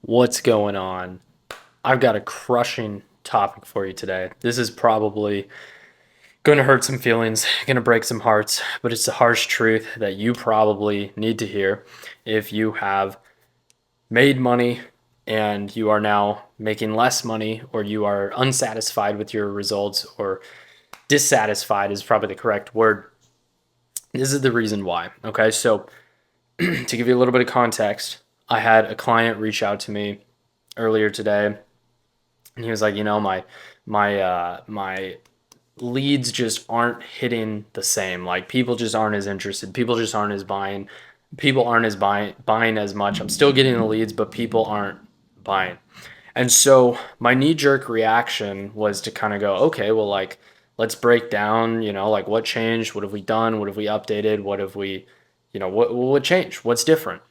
What's going on? I've got a crushing topic for you today. This is probably going to hurt some feelings, going to break some hearts, but it's the harsh truth that you probably need to hear if you have made money and you are now making less money, or you are unsatisfied with your results, or dissatisfied is probably the correct word. This is the reason why. Okay, so to give you a little bit of context, I had a client reach out to me earlier today, and he was like, my leads just aren't hitting the same. Like, people just aren't as interested. People just aren't as buying. People aren't as buying as much. I'm still getting the leads, but people aren't buying. And so my knee jerk reaction was to kind of go, okay, well, like, let's break down, like, what changed? What have we done? What have we updated? What have we, what changed? What's different?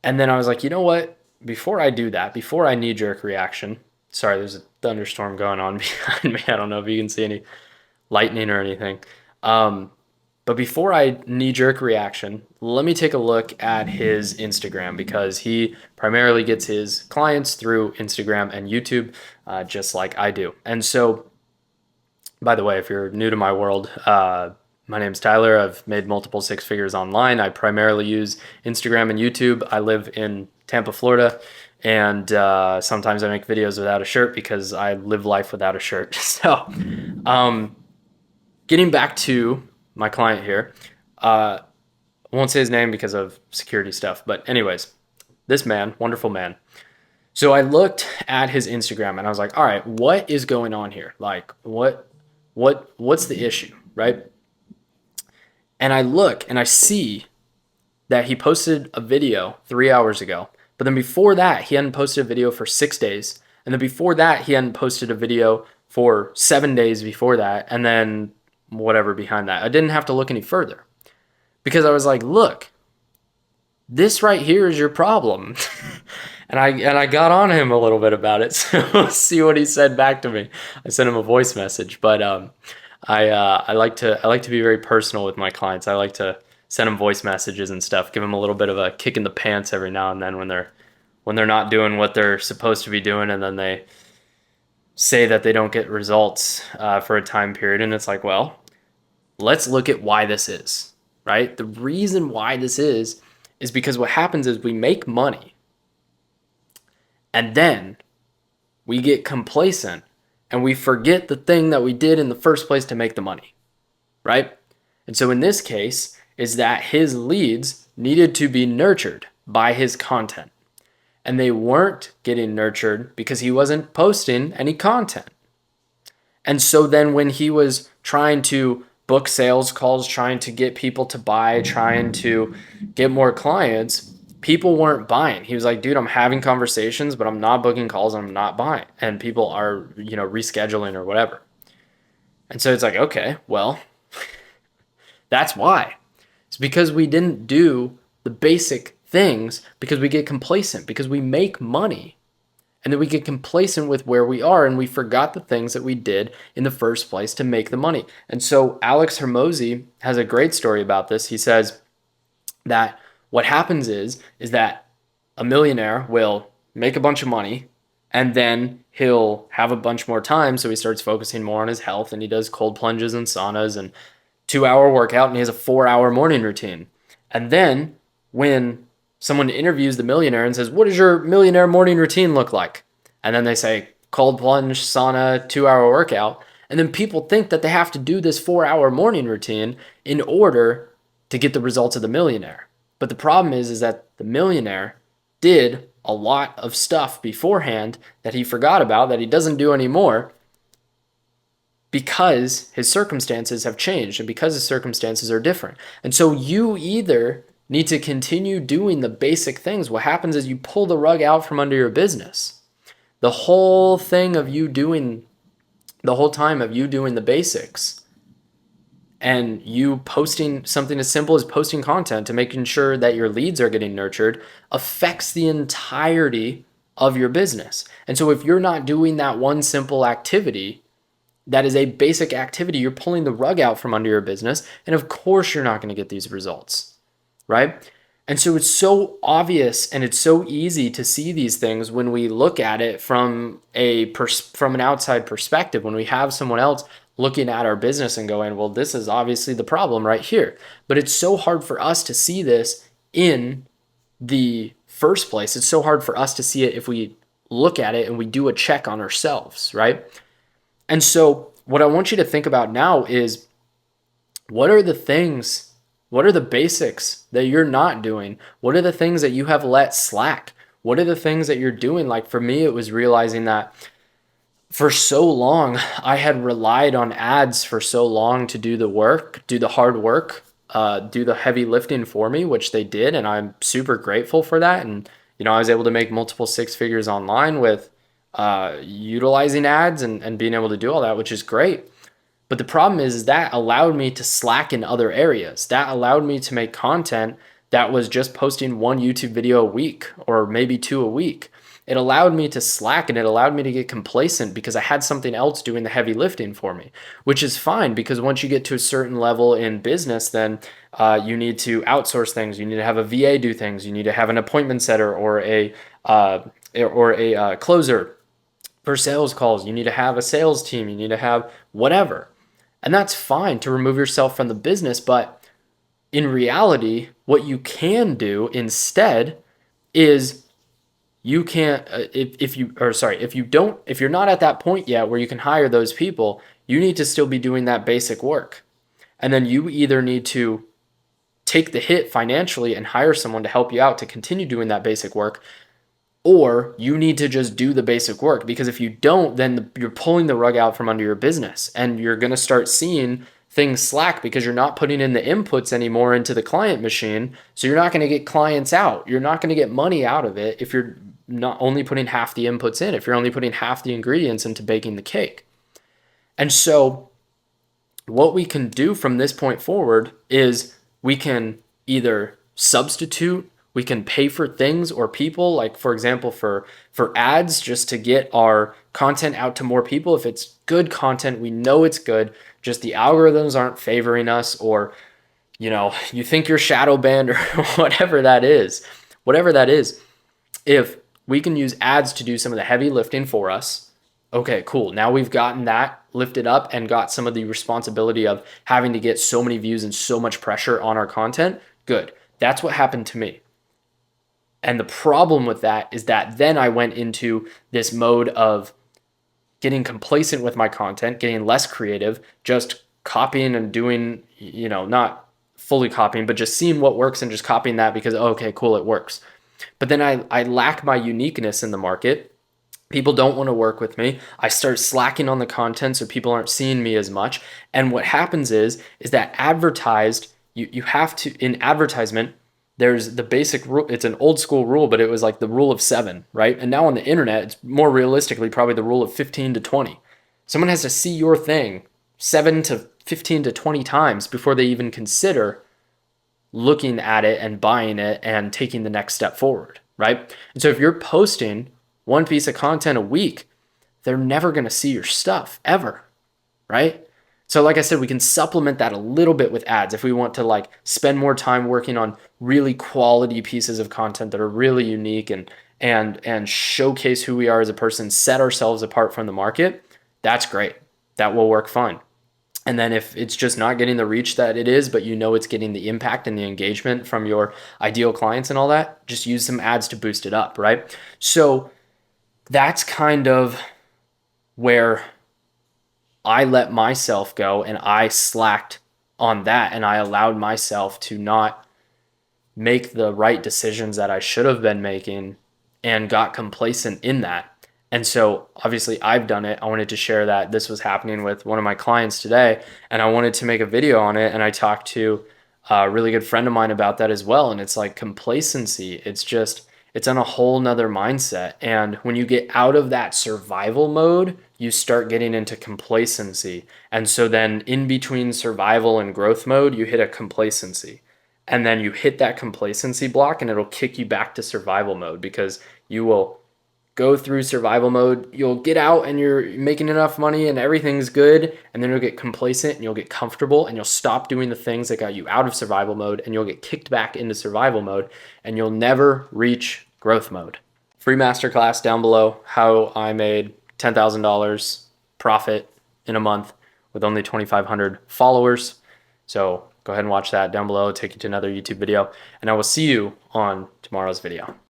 And then I was like, you know what? Before I do that, before I knee jerk reaction, sorry, there's a thunderstorm going on behind me. I don't know if you can see any lightning or anything. Um, but before I knee jerk reaction, let me take a look at his Instagram, because he primarily gets his clients through Instagram and YouTube, just like I do. And so, by the way, if you're new to my world, my name's Tyler. I've made multiple six figures online. I primarily use Instagram and YouTube. I live in Tampa, Florida, and sometimes I make videos without a shirt because I live life without a shirt. So, um, getting back to my client here, I won't say his name because of security stuff, but anyways, this man, wonderful man. So I looked at his Instagram and I was like, all right, what is going on here? Like, what's the issue, right? And I look and I see that he posted a video 3 hours ago, but then before that, he hadn't posted a video for 6 days. And then before that, he hadn't posted a video for 7 days before that. And then whatever behind that. I didn't have to look any further, because I was like, look, this right here is your problem. And I got on him a little bit about it. So let's see what he said back to me. I sent him a voice message, but I like to be very personal with my clients. I like to send them voice messages and stuff, give them a little bit of a kick in the pants every now and then when they're not doing what they're supposed to be doing, and then they say that they don't get results for a time period. And it's like, well, let's look at why this is, right? The reason why this is because what happens is we make money, and then we get complacent and we forget the thing that we did in the first place to make the money, right? And so in this case, is that his leads needed to be nurtured by his content, and they weren't getting nurtured because he wasn't posting any content. And so then when he was trying to book sales calls, trying to get people to buy, trying to get more clients, people weren't buying. He was like, dude, I'm having conversations, but I'm not booking calls and I'm not buying. And people are, rescheduling or whatever. And so it's like, okay, well, that's why. It's because we didn't do the basic things, because we get complacent, because we make money. And then we get complacent with where we are, and we forgot the things that we did in the first place to make the money. And so Alex Hermosi has a great story about this. He says that what happens is that a millionaire will make a bunch of money, and then he'll have a bunch more time, so he starts focusing more on his health, and he does cold plunges and saunas and 2 hour workout, and he has a 4 hour morning routine. And then when someone interviews the millionaire and says, what does your millionaire morning routine look like? And then they say, cold plunge, sauna, 2 hour workout. And then people think that they have to do this 4 hour morning routine in order to get the results of the millionaire. But the problem is that the millionaire did a lot of stuff beforehand that he forgot about, that he doesn't do anymore, because his circumstances have changed and because his circumstances are different. And so you either need to continue doing the basic things. What happens is you pull the rug out from under your business. The whole thing of you doing, the whole time of you doing the basics, and you posting something as simple as posting content to making sure that your leads are getting nurtured, affects the entirety of your business. And so if you're not doing that one simple activity, that is a basic activity, you're pulling the rug out from under your business. And of course, you're not going to get these results, right? And so it's so obvious and it's so easy to see these things when we look at it from from an outside perspective, when we have someone else looking at our business and going, well, this is obviously the problem right here. But it's so hard for us to see this in the first place. It's so hard for us to see it if we look at it and we do a check on ourselves, right? And so what I want you to think about now is, what are the things, what are the basics that you're not doing? What are the things that you have let slack? What are the things that you're doing? Like for me, it was realizing that for so long, I had relied on ads for so long to do the work, do the hard work, do the heavy lifting for me, which they did. And I'm super grateful for that. And, I was able to make multiple six figures online with utilizing ads and being able to do all that, which is great. But the problem is that allowed me to slack in other areas. That allowed me to make content that was just posting one YouTube video a week or maybe two a week. It allowed me to slack and it allowed me to get complacent because I had something else doing the heavy lifting for me, which is fine because once you get to a certain level in business, then you need to outsource things. You need to have a VA do things. You need to have an appointment setter or a closer for sales calls. You need to have a sales team. You need to have whatever. And that's fine to remove yourself from the business. But in reality, what you can do instead is you can't, if you're not at that point yet where you can hire those people, you need to still be doing that basic work. And then you either need to take the hit financially and hire someone to help you out to continue doing that basic work, or you need to just do the basic work, because if you don't, then you're pulling the rug out from under your business and you're going to start seeing things slack because you're not putting in the inputs anymore into the client machine. So you're not going to get clients out. You're not going to get money out of it if you're not only putting half the inputs in, if you're only putting half the ingredients into baking the cake. And so what we can do from this point forward is we can either substitute, we can pay for things or people, like for example, for ads, just to get our content out to more people. If it's good content, we know it's good, just the algorithms aren't favoring us, or you think you're shadow banned or whatever that is. If we can use ads to do some of the heavy lifting for us, okay, cool. Now we've gotten that lifted up and got some of the responsibility of having to get so many views and so much pressure on our content. Good. That's what happened to me. And the problem with that is that then I went into this mode of getting complacent with my content, getting less creative, just copying and doing, not fully copying, but just seeing what works and just copying that because, okay, cool, it works. But then I lack my uniqueness in the market. People don't want to work with me. I start slacking on the content so people aren't seeing me as much. And what happens is that you have to, in advertisement, there's the basic rule. It's an old school rule, but it was like the rule of 7, right? And now on the internet, it's more realistically probably the rule of 15 to 20. Someone has to see your thing 7 to 15 to 20 times before they even consider looking at it and buying it and taking the next step forward, right? And so if you're posting one piece of content a week, they're never going to see your stuff ever, right? So like I said, we can supplement that a little bit with ads if we want to spend more time working on really quality pieces of content that are really unique and showcase who we are as a person, set ourselves apart from the market. That's great. That will work fine. And then if it's just not getting the reach that it is, but it's getting the impact and the engagement from your ideal clients and all that, just use some ads to boost it up, right? So that's kind of where I let myself go and I slacked on that, and I allowed myself to not make the right decisions that I should have been making and got complacent in that. And so obviously I've done it. I wanted to share that this was happening with one of my clients today, and I wanted to make a video on it. And I talked to a really good friend of mine about that as well. And it's like complacency. It's on a whole nother mindset. And when you get out of that survival mode, you start getting into complacency. And so then in between survival and growth mode, you hit a complacency. And then you hit that complacency block and it'll kick you back to survival mode because you will go through survival mode. You'll get out and you're making enough money and everything's good, and then you'll get complacent and you'll get comfortable and you'll stop doing the things that got you out of survival mode, and you'll get kicked back into survival mode, and you'll never reach growth mode. Free masterclass down below, how I made $10,000 profit in a month with only 2,500 followers. So go ahead and watch that down below. It'll take you to another YouTube video, and I will see you on tomorrow's video.